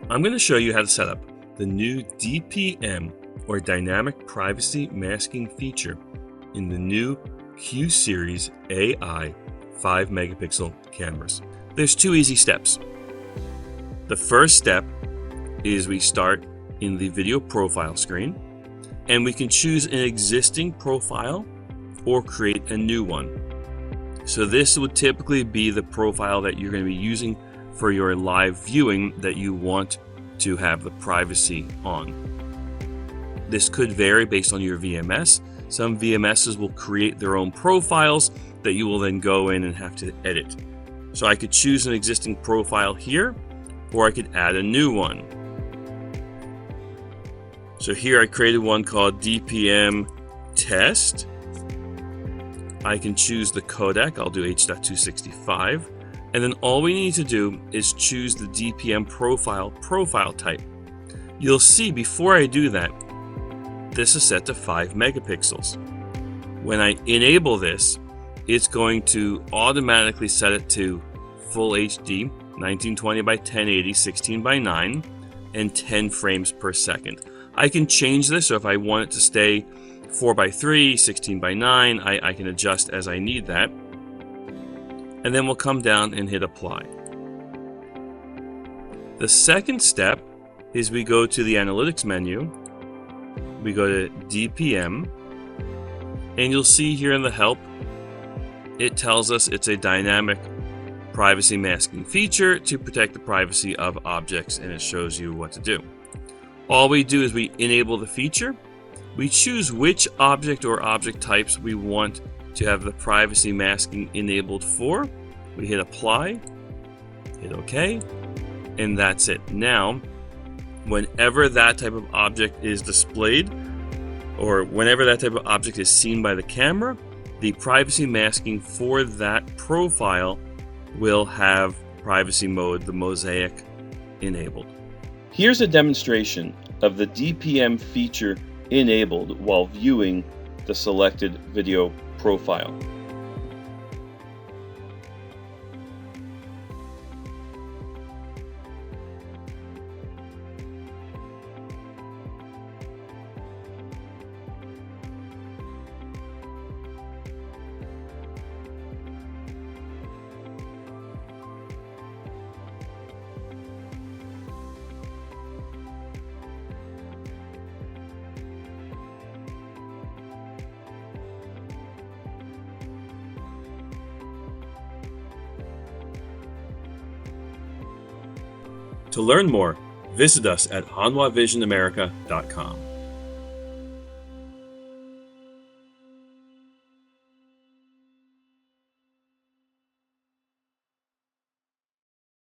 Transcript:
I'm going to show you how to set up the new DPM or Dynamic Privacy Masking feature in the new Q Series AI 5 megapixel cameras. There's two easy steps. The first step is we start in the video profile screen, and we can choose an existing profile or create a new one. So this would typically be the profile that you're going to be using for your live viewing that you want to have the privacy on. This could vary based on your VMS. Some VMSs will create their own profiles that you will then go in and have to edit. So I could choose an existing profile here, or I could add a new one. So here I created one called DPM test. I can choose the codec. I'll do H.265. And then all we need to do is choose the DPM profile type. You'll see before I do that, this is set to 5 megapixels. When I enable this, it's going to automatically set it to full HD, 1920 by 1080, 16 by 9, and 10 frames per second. I can change this, so if I want it to stay 4 by 3, 16 by 9, I can adjust as I need that. And then we'll come down and hit apply. The second step is we go to the analytics menu, we go to DPM, and you'll see here in the help, it tells us it's a dynamic privacy masking feature to protect the privacy of objects, and it shows you what to do. All we do is we enable the feature, we choose which object or object types we want to have the privacy masking enabled for. We hit apply, hit OK, and that's it. Now, whenever that type of object is displayed, or whenever that type of object is seen by the camera, the privacy masking for that profile will have privacy mode, the mosaic, enabled. Here's a demonstration of the DPM feature enabled while viewing the selected video profile. To learn more, visit us at hanwhavisionamerica.com.